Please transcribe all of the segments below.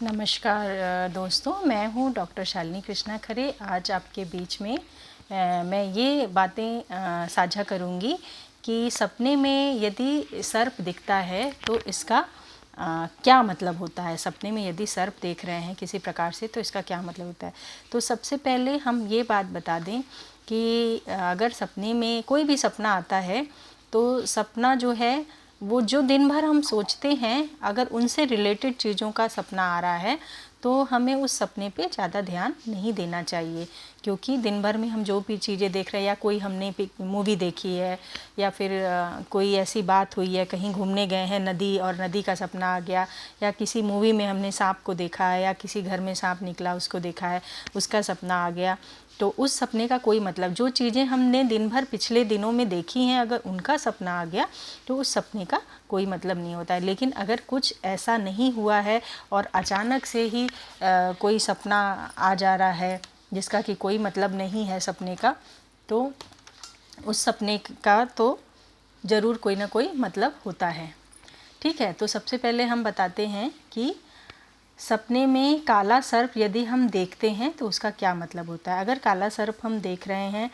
नमस्कार दोस्तों, मैं हूँ डॉक्टर शालिनी कृष्णा खरे। आज आपके बीच में मैं ये बातें साझा करूँगी कि सपने में यदि सर्प दिखता है तो इसका क्या मतलब होता है। सपने में यदि सर्प देख रहे हैं किसी प्रकार से तो इसका क्या मतलब होता है। तो सबसे पहले हम ये बात बता दें कि अगर सपने में कोई भी सपना आता है तो सपना जो है वो जो दिन भर हम सोचते हैं, अगर उनसे रिलेटेड चीज़ों का सपना आ रहा है तो हमें उस सपने पे ज़्यादा ध्यान नहीं देना चाहिए, क्योंकि दिन भर में हम जो भी चीज़ें देख रहे हैं या कोई हमने मूवी देखी है या फिर कोई ऐसी बात हुई है, कहीं घूमने गए हैं नदी और नदी का सपना आ गया, या किसी मूवी में हमने सांप को देखा है या किसी घर में सांप निकला उसको देखा है, उसका सपना आ गया, तो उस सपने का कोई मतलब, जो चीज़ें हमने दिन भर पिछले दिनों में देखी हैं अगर उनका सपना आ गया तो उस सपने का कोई मतलब नहीं होता है। लेकिन अगर कुछ ऐसा नहीं हुआ है और अचानक से ही कोई सपना आ जा रहा है जिसका कि कोई मतलब नहीं है सपने का, तो उस सपने का तो ज़रूर कोई ना कोई मतलब होता है। ठीक है, तो सबसे पहले हम बताते हैं कि सपने में काला सर्प यदि हम देखते हैं तो उसका क्या मतलब होता है। अगर काला सर्प हम देख रहे हैं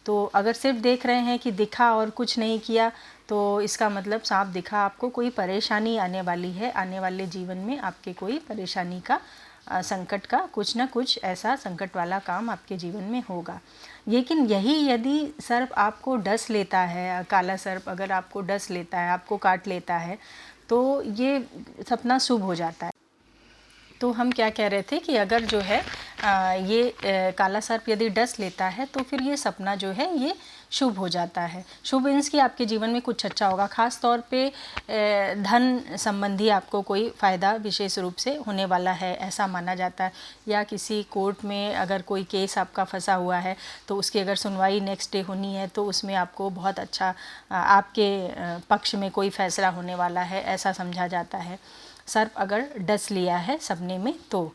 तो अगर सिर्फ देख रहे हैं कि दिखा और कुछ नहीं किया तो इसका मतलब सांप दिखा, आपको कोई परेशानी आने वाली है, आने वाले जीवन में आपके कोई परेशानी का संकट का कुछ ना कुछ ऐसा संकट वाला काम आपके जीवन में होगा। लेकिन यही यदि सर्प आपको डस लेता है, काला सर्प अगर आपको डस लेता है, आपको काट लेता है, तो ये सपना शुभ हो जाता है। तो हम क्या कह रहे थे कि अगर जो है काला सर्प यदि डस लेता है तो फिर ये सपना जो है ये शुभ हो जाता है। शुभ मीन्स कि आपके जीवन में कुछ अच्छा होगा, ख़ास तौर पे धन संबंधी आपको कोई फ़ायदा विशेष रूप से होने वाला है ऐसा माना जाता है। या किसी कोर्ट में अगर कोई केस आपका फंसा हुआ है तो उसकी अगर सुनवाई नेक्स्ट डे होनी है तो उसमें आपको बहुत अच्छा आपके पक्ष में कोई फैसला होने वाला है ऐसा समझा जाता है सर्प अगर डस लिया है सपने में। तो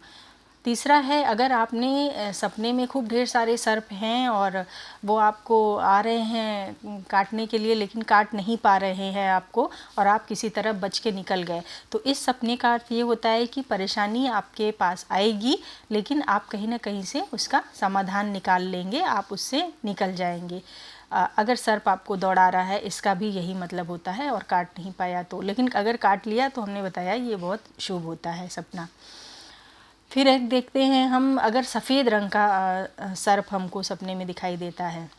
तीसरा है, अगर आपने सपने में खूब ढेर सारे सर्प हैं और वो आपको आ रहे हैं काटने के लिए लेकिन काट नहीं पा रहे हैं आपको और आप किसी तरह बच के निकल गए, तो इस सपने का अर्थ ये होता है कि परेशानी आपके पास आएगी लेकिन आप कहीं ना कहीं से उसका समाधान निकाल लेंगे, आप उससे निकल जाएंगे। अगर सर्प आपको दौड़ा रहा है इसका भी यही मतलब होता है और काट नहीं पाया तो, लेकिन अगर काट लिया तो हमने बताया ये बहुत शुभ होता है सपना। फिर एक देखते हैं हम, अगर सफ़ेद रंग का सर्प हमको सपने में दिखाई देता है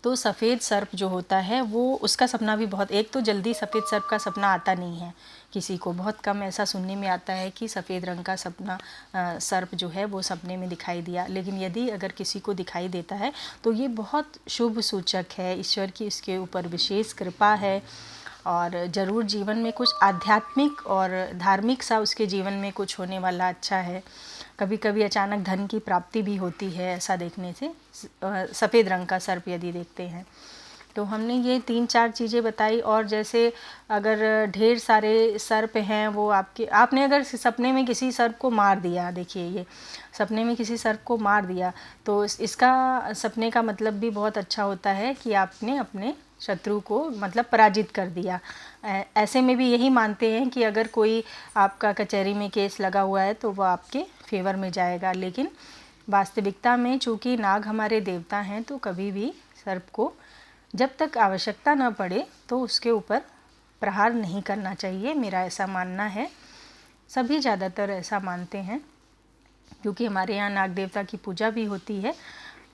तो सफ़ेद सर्प जो होता है वो उसका सपना भी बहुत, एक तो जल्दी सफ़ेद सर्प का सपना आता नहीं है किसी को, बहुत कम ऐसा सुनने में आता है कि सफ़ेद रंग का सपना सर्प जो है वो सपने में दिखाई दिया, लेकिन यदि अगर किसी को दिखाई देता है तो ये बहुत शुभ सूचक है, ईश्वर की इसके ऊपर विशेष कृपा है और ज़रूर जीवन में कुछ आध्यात्मिक और धार्मिक सा उसके जीवन में कुछ होने वाला अच्छा है। कभी कभी अचानक धन की प्राप्ति भी होती है ऐसा देखने से, सफ़ेद रंग का सर्प यदि देखते हैं। तो हमने ये 3-4 चीज़ें बताई। और जैसे अगर ढेर सारे सर्प हैं वो आपने अगर सपने में किसी सर्प को मार दिया, देखिए ये सपने में किसी सर्प को मार दिया तो इसका सपने का मतलब भी बहुत अच्छा होता है कि आपने अपने शत्रु को मतलब पराजित कर दिया। ऐसे में भी यही मानते हैं कि अगर कोई आपका कचहरी में केस लगा हुआ है तो वो आपके फेवर में जाएगा, लेकिन वास्तविकता में चूँकि नाग हमारे देवता हैं तो कभी भी सर्प को जब तक आवश्यकता न पड़े तो उसके ऊपर प्रहार नहीं करना चाहिए, मेरा ऐसा मानना है। सभी ज़्यादातर ऐसा मानते हैं क्योंकि हमारे यहाँ नाग देवता की पूजा भी होती है,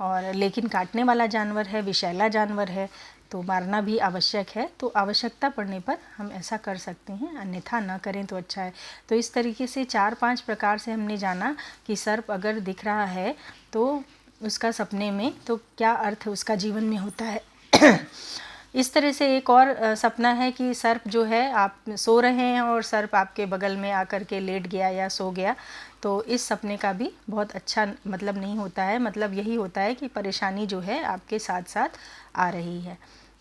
और लेकिन काटने वाला जानवर है, विषैला जानवर है तो मारना भी आवश्यक है, तो आवश्यकता पड़ने पर हम ऐसा कर सकते हैं, अन्यथा ना करें तो अच्छा है। तो इस तरीके से 4-5 प्रकार से हमने जाना कि सर्प अगर दिख रहा है तो उसका सपने में तो क्या अर्थ उसका जीवन में होता है। इस तरह से एक और सपना है कि सर्प जो है, आप सो रहे हैं और सर्प आपके बगल में आकर के लेट गया या सो गया, तो इस सपने का भी बहुत अच्छा मतलब नहीं होता है। मतलब यही होता है कि परेशानी जो है आपके साथ साथ आ रही है।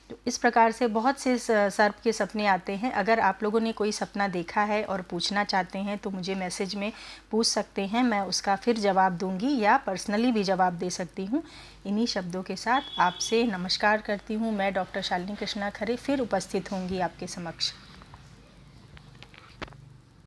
तो इस प्रकार से बहुत से सर्प के सपने आते हैं। अगर आप लोगों ने कोई सपना देखा है और पूछना चाहते हैं तो मुझे मैसेज में पूछ सकते हैं, मैं उसका फिर जवाब दूंगी या पर्सनली भी जवाब दे सकती हूँ। इन्हीं शब्दों के साथ आपसे नमस्कार करती हूँ। मैं डॉक्टर शालिनी कृष्णा खरे फिर उपस्थित होंगी आपके समक्ष।